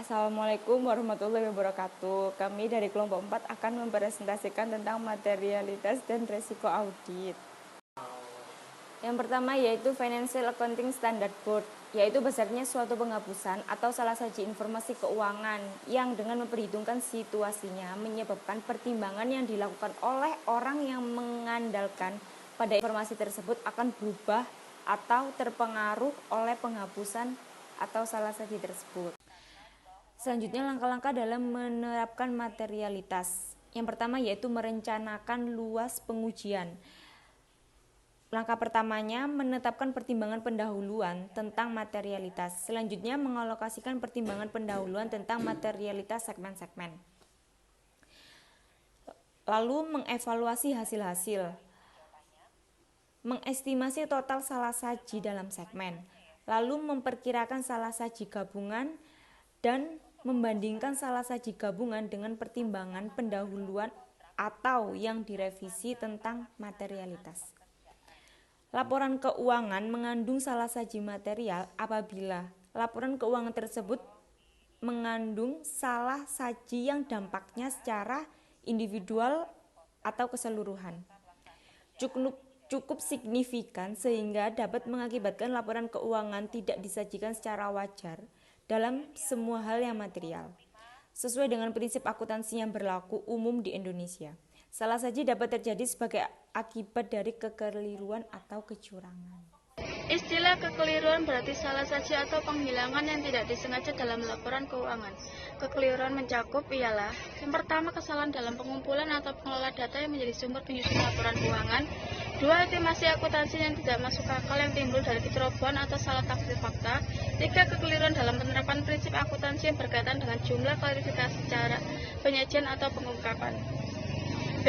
Assalamualaikum warahmatullahi wabarakatuh. Kami dari kelompok 4 akan mempresentasikan tentang materialitas dan resiko audit. Yang pertama yaitu Financial Accounting Standard Board, yaitu besarnya suatu penghapusan atau salah saji informasi keuangan yang dengan memperhitungkan situasinya menyebabkan pertimbangan yang dilakukan oleh orang yang mengandalkan pada informasi tersebut akan berubah atau terpengaruh oleh penghapusan atau salah saji tersebut. Selanjutnya langkah-langkah dalam menerapkan materialitas. Yang pertama yaitu merencanakan luas pengujian. Langkah pertamanya menetapkan pertimbangan pendahuluan tentang materialitas. Selanjutnya mengalokasikan pertimbangan pendahuluan tentang materialitas segmen-segmen. Lalu mengevaluasi hasil-hasil. Mengestimasi total salah saji dalam segmen. Lalu memperkirakan salah saji gabungan dan membandingkan salah saji gabungan dengan pertimbangan pendahuluan atau yang direvisi tentang materialitas. Laporan keuangan mengandung salah saji material apabila laporan keuangan tersebut mengandung salah saji yang dampaknya secara individual atau keseluruhan cukup signifikan sehingga dapat mengakibatkan laporan keuangan tidak disajikan secara wajar dalam semua hal yang material, sesuai dengan prinsip akuntansi yang berlaku umum di Indonesia. Salah saji dapat terjadi sebagai akibat dari kekeliruan atau kecurangan. Istilah kekeliruan berarti salah saji atau penghilangan yang tidak disengaja dalam laporan keuangan. Kekeliruan mencakup ialah yang pertama, kesalahan dalam pengumpulan atau pengelola data yang menjadi sumber penyusunan laporan keuangan. Dua, estimasi akuntansi yang tidak masuk akal yang timbul dari kecerobohan atau salah tafsir fakta. Tiga, kekeliruan dalam penerapan prinsip akuntansi yang berkaitan dengan jumlah klarifikasi cara penyajian atau pengungkapan. B.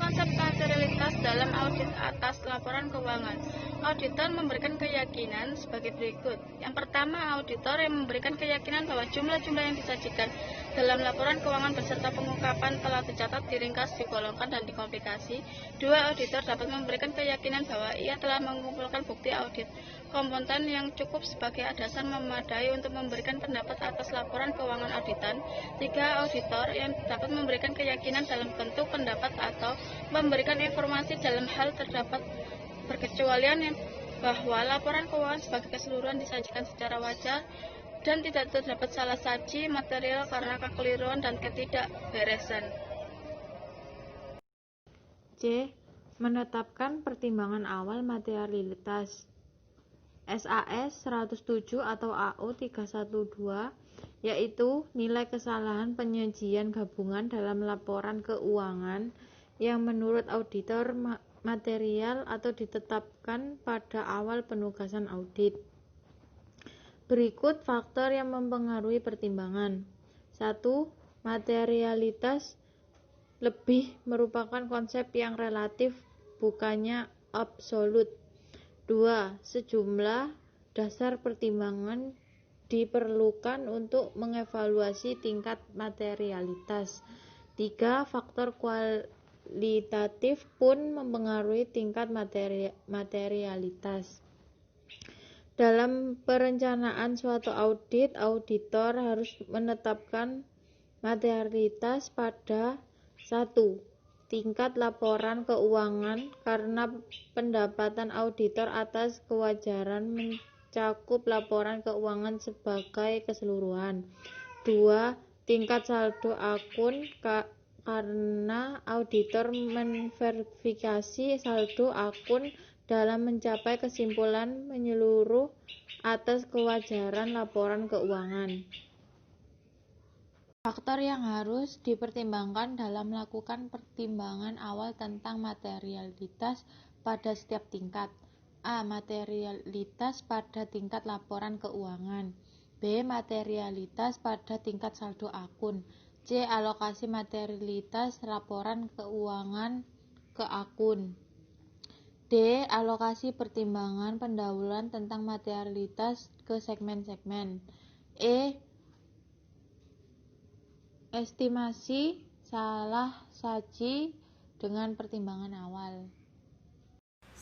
Konsep materialitas dalam audit atas laporan keuangan. Auditor memberikan keyakinan sebagai berikut. Yang pertama, auditor yang memberikan keyakinan bahwa jumlah-jumlah yang disajikan dalam laporan keuangan beserta pengungkapan telah tercatat, diringkas, digolongkan, dan dikomplikasi. Dua, auditor dapat memberikan keyakinan bahwa ia telah mengumpulkan bukti audit kompeten yang cukup sebagai dasar memadai untuk memberikan pendapat atas laporan keuangan auditan. Tiga, auditor yang dapat memberikan keyakinan dalam bentuk pendapat atau memberikan informasi dalam hal terdapat perkecualian bahwa laporan keuangan sebagai keseluruhan disajikan secara wajar dan tidak terdapat salah saji material karena kekeliruan dan ketidakberesan. C. Menetapkan pertimbangan awal materialitas. SAS 107 atau AO 312 yaitu nilai kesalahan penyajian gabungan dalam laporan keuangan yang menurut auditor material atau ditetapkan pada awal penugasan audit. Berikut faktor yang mempengaruhi pertimbangan. 1. Materialitas lebih merupakan konsep yang relatif, bukannya absolut. 2. Sejumlah dasar pertimbangan diperlukan untuk mengevaluasi tingkat materialitas. 3. Faktor kualitatif pun mempengaruhi tingkat materialitas. Dalam perencanaan suatu audit, auditor harus menetapkan materialitas pada 1. Tingkat laporan keuangan karena pendapatan auditor atas kewajaran mencakup laporan keuangan sebagai keseluruhan. 2. Tingkat saldo akun karena auditor memverifikasi saldo akun dalam mencapai kesimpulan menyeluruh atas kewajaran laporan keuangan. Faktor yang harus dipertimbangkan dalam melakukan pertimbangan awal tentang materialitas pada setiap tingkat. A. Materialitas pada tingkat laporan keuangan. B. Materialitas pada tingkat saldo akun. C. Alokasi materialitas laporan keuangan ke akun. D. Alokasi pertimbangan pendahuluan tentang materialitas ke segmen-segmen. E. Estimasi salah saji dengan pertimbangan awal.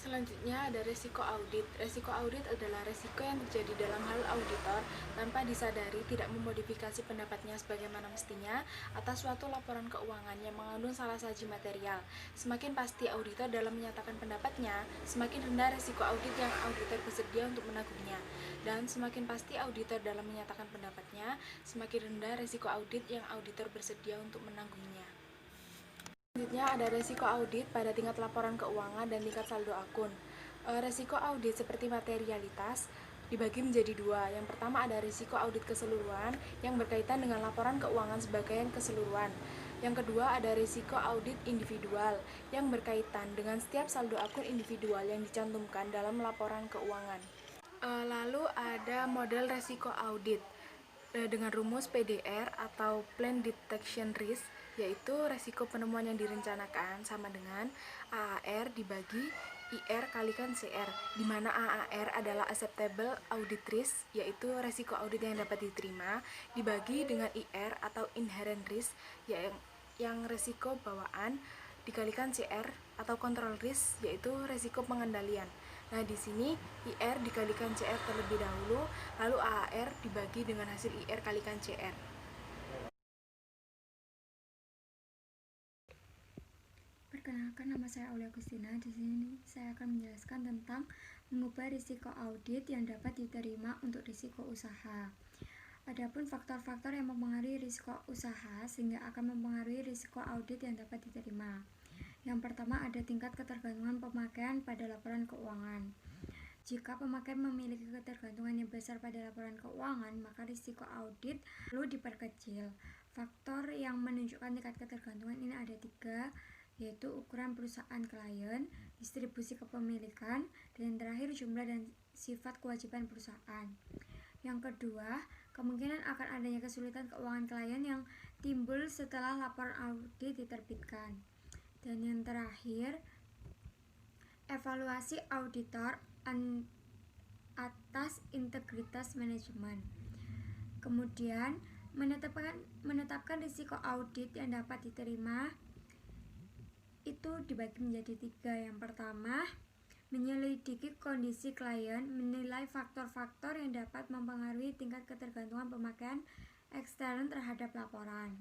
Selanjutnya ada resiko audit. Resiko audit adalah resiko yang terjadi dalam hal auditor tanpa disadari tidak memodifikasi pendapatnya sebagaimana mestinya atas suatu laporan keuangan yang mengandung salah saji material. Semakin pasti auditor dalam menyatakan pendapatnya, semakin rendah resiko audit yang auditor bersedia untuk menanggungnya. Dan semakin pasti auditor dalam menyatakan pendapatnya, semakin rendah resiko audit yang auditor bersedia untuk menanggungnya. Selanjutnya ada resiko audit pada tingkat laporan keuangan dan tingkat saldo akun. Resiko audit seperti materialitas dibagi menjadi dua. Yang pertama ada risiko audit keseluruhan yang berkaitan dengan laporan keuangan sebagai keseluruhan. Yang kedua ada risiko audit individual yang berkaitan dengan setiap saldo akun individual yang dicantumkan dalam laporan keuangan. Lalu ada model resiko audit dengan rumus PDR atau Plan Detection Risk, yaitu resiko penemuan yang direncanakan sama dengan AAR dibagi IR kalikan CR, di mana AAR adalah Acceptable Audit Risk, yaitu resiko audit yang dapat diterima, dibagi dengan IR atau Inherent Risk, yang resiko bawaan, dikalikan CR atau Control Risk, yaitu resiko pengendalian. Nah, di sini IR dikalikan CR terlebih dahulu, lalu AAR dibagi dengan hasil IR kalikan CR. Perkenalkan, nama saya Aulia Agustina. Di sini saya akan menjelaskan tentang mengubah risiko audit yang dapat diterima untuk risiko usaha. Adapun faktor-faktor yang mempengaruhi risiko usaha sehingga akan mempengaruhi risiko audit yang dapat diterima. Yang pertama ada tingkat ketergantungan pemakaian pada laporan keuangan. Jika pemakaian memiliki ketergantungan yang besar pada laporan keuangan, maka risiko audit perlu diperkecil. Faktor yang menunjukkan tingkat ketergantungan ini ada 3, yaitu ukuran perusahaan klien, distribusi kepemilikan, dan yang terakhir jumlah dan sifat kewajiban perusahaan. Yang kedua, kemungkinan akan adanya kesulitan keuangan klien yang timbul setelah laporan audit diterbitkan. Dan yang terakhir, evaluasi auditor atas integritas manajemen. Kemudian, menetapkan risiko audit yang dapat diterima itu dibagi menjadi 3. Yang pertama, menyelidiki kondisi klien, menilai faktor-faktor yang dapat mempengaruhi tingkat ketergantungan pemakaian ekstern terhadap laporan,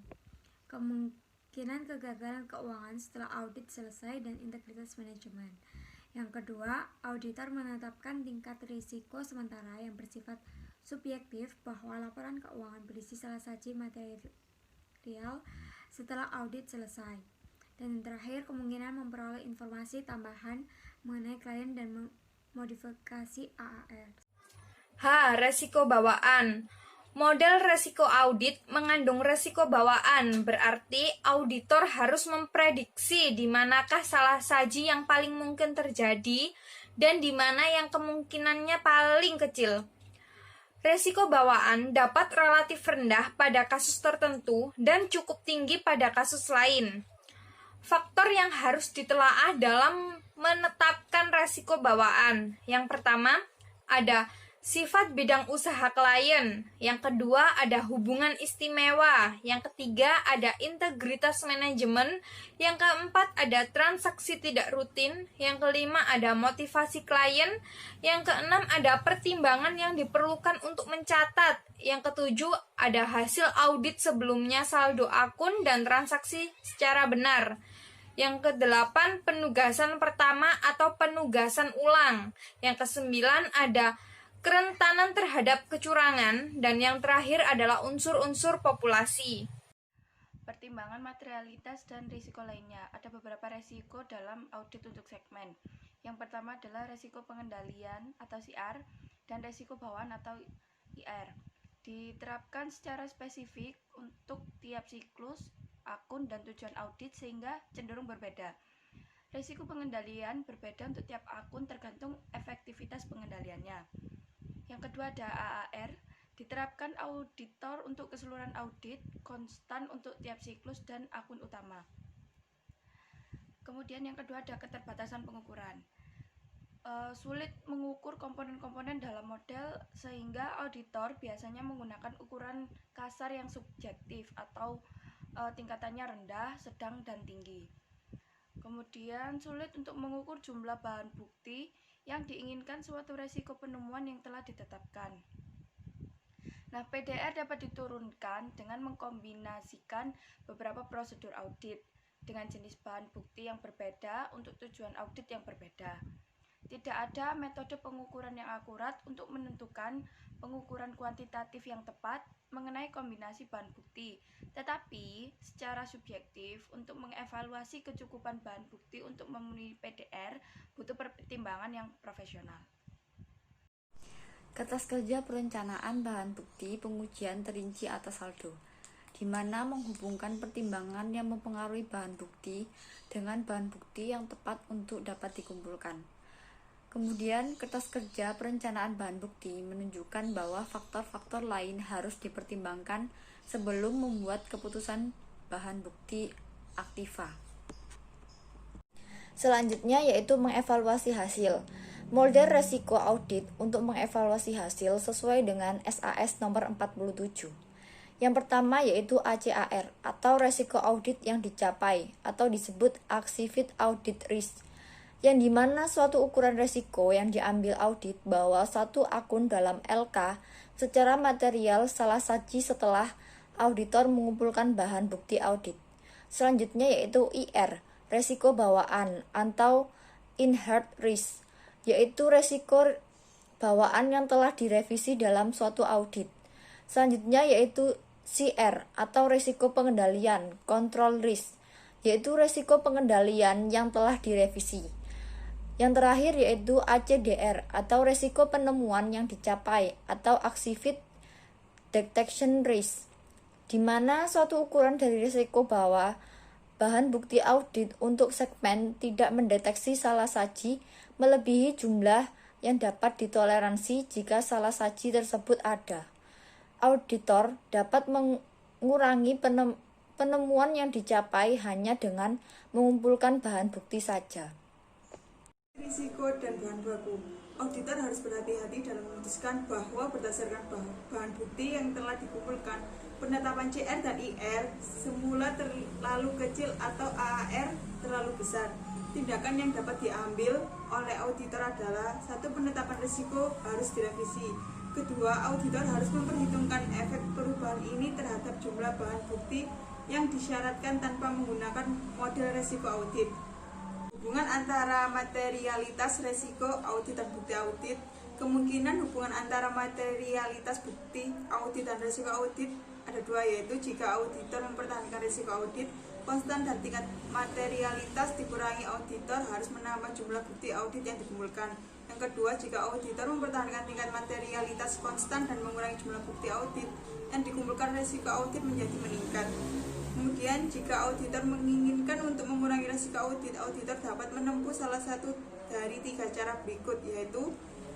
kemungkinan kegagalan keuangan setelah audit selesai, dan integritas manajemen. Yang kedua, auditor menetapkan tingkat risiko sementara yang bersifat subjektif bahwa laporan keuangan berisi salah saji material setelah audit selesai. Dan yang terakhir, kemungkinan memperoleh informasi tambahan mengenai klien dan modifikasi AAR. Resiko bawaan. Model resiko audit mengandung resiko bawaan, berarti auditor harus memprediksi di manakah salah saji yang paling mungkin terjadi dan di mana yang kemungkinannya paling kecil. Resiko bawaan dapat relatif rendah pada kasus tertentu dan cukup tinggi pada kasus lain. Faktor yang harus ditelaah dalam menetapkan resiko bawaan. Yang pertama, ada sifat bidang usaha klien. Yang kedua, ada hubungan istimewa. Yang ketiga, ada integritas manajemen. Yang keempat, ada transaksi tidak rutin. Yang kelima, ada motivasi klien. Yang keenam, ada pertimbangan yang diperlukan untuk mencatat. Yang ketujuh, ada hasil audit sebelumnya saldo akun dan transaksi secara benar. Yang kedelapan, penugasan pertama atau penugasan ulang. Yang kesembilan, ada kerentanan terhadap kecurangan, dan yang terakhir adalah unsur-unsur populasi. Pertimbangan materialitas dan risiko lainnya. Ada beberapa risiko dalam audit untuk segmen. Yang pertama adalah risiko pengendalian atau CR dan risiko bawaan atau IR. Diterapkan secara spesifik untuk tiap siklus, akun, dan tujuan audit sehingga cenderung berbeda. Risiko pengendalian berbeda untuk tiap akun tergantung efektivitas pengendaliannya. Yang kedua ada AAR, diterapkan auditor untuk keseluruhan audit, konstan untuk tiap siklus dan akun utama. Kemudian yang kedua ada keterbatasan pengukuran. Sulit mengukur komponen-komponen dalam model sehingga auditor biasanya menggunakan ukuran kasar yang subjektif atau tingkatannya rendah, sedang, dan tinggi. Kemudian sulit untuk mengukur jumlah bahan bukti yang diinginkan suatu resiko penemuan yang telah ditetapkan. Nah, PDR dapat diturunkan dengan mengkombinasikan beberapa prosedur audit dengan jenis bahan bukti yang berbeda untuk tujuan audit yang berbeda. Tidak ada metode pengukuran yang akurat untuk menentukan pengukuran kuantitatif yang tepat mengenai kombinasi bahan bukti, tetapi secara subjektif untuk mengevaluasi kecukupan bahan bukti untuk memenuhi PDR butuh pertimbangan yang profesional. Kertas kerja perencanaan bahan bukti pengujian terinci atas saldo, di mana menghubungkan pertimbangan yang mempengaruhi bahan bukti dengan bahan bukti yang tepat untuk dapat dikumpulkan. Kemudian, kertas kerja perencanaan bahan bukti menunjukkan bahwa faktor-faktor lain harus dipertimbangkan sebelum membuat keputusan bahan bukti aktiva. Selanjutnya yaitu mengevaluasi hasil. Model resiko audit untuk mengevaluasi hasil sesuai dengan SAS nomor 47. Yang pertama yaitu ACAR atau resiko audit yang dicapai atau disebut Achieved Audit Risk, yang dimana suatu ukuran resiko yang diambil audit bahwa satu akun dalam LK secara material salah saji setelah auditor mengumpulkan bahan bukti audit. Selanjutnya yaitu IR, resiko bawaan atau Inherent Risk, yaitu resiko bawaan yang telah direvisi dalam suatu audit. Selanjutnya yaitu CR atau resiko pengendalian, Control Risk, yaitu resiko pengendalian yang telah direvisi. Yang terakhir yaitu ACDR atau resiko penemuan yang dicapai atau Achieved Detection Risk, di mana suatu ukuran dari resiko bahwa bahan bukti audit untuk segmen tidak mendeteksi salah saji melebihi jumlah yang dapat ditoleransi jika salah saji tersebut ada. Auditor dapat mengurangi penemuan yang dicapai hanya dengan mengumpulkan bahan bukti saja. Risiko dan bahan baku. Auditor harus berhati-hati dalam memutuskan bahwa berdasarkan bahan bukti yang telah dikumpulkan, penetapan CR dan IR semula terlalu kecil atau AAR terlalu besar. Tindakan yang dapat diambil oleh auditor adalah: satu, penetapan risiko harus direvisi. Kedua, auditor harus memperhitungkan efek perubahan ini terhadap jumlah bahan bukti yang disyaratkan tanpa menggunakan model risiko audit. Hubungan antara materialitas risiko audit dan bukti audit. Kemungkinan hubungan antara materialitas bukti audit dan risiko audit ada dua, yaitu jika auditor mempertahankan risiko audit konstan dan tingkat materialitas dikurangi, auditor harus menambah jumlah bukti audit yang dikumpulkan. Yang kedua, jika auditor mempertahankan tingkat materialitas konstan dan mengurangi jumlah bukti audit yang dikumpulkan, risiko audit menjadi meningkat. Kemudian, jika auditor menginginkan untuk mengurangi risiko audit, auditor dapat menempuh salah satu dari tiga cara berikut, yaitu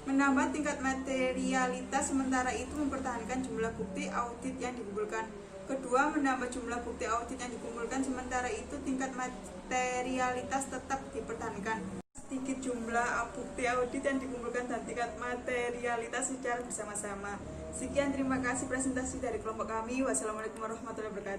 menambah tingkat materialitas, sementara itu mempertahankan jumlah bukti audit yang dikumpulkan. Kedua, menambah jumlah bukti audit yang dikumpulkan, sementara itu tingkat materialitas tetap dipertahankan. Sedikit jumlah bukti audit yang dikumpulkan dan tingkat materialitas secara bersama-sama. Sekian, terima kasih presentasi dari kelompok kami. Wassalamualaikum warahmatullahi wabarakatuh.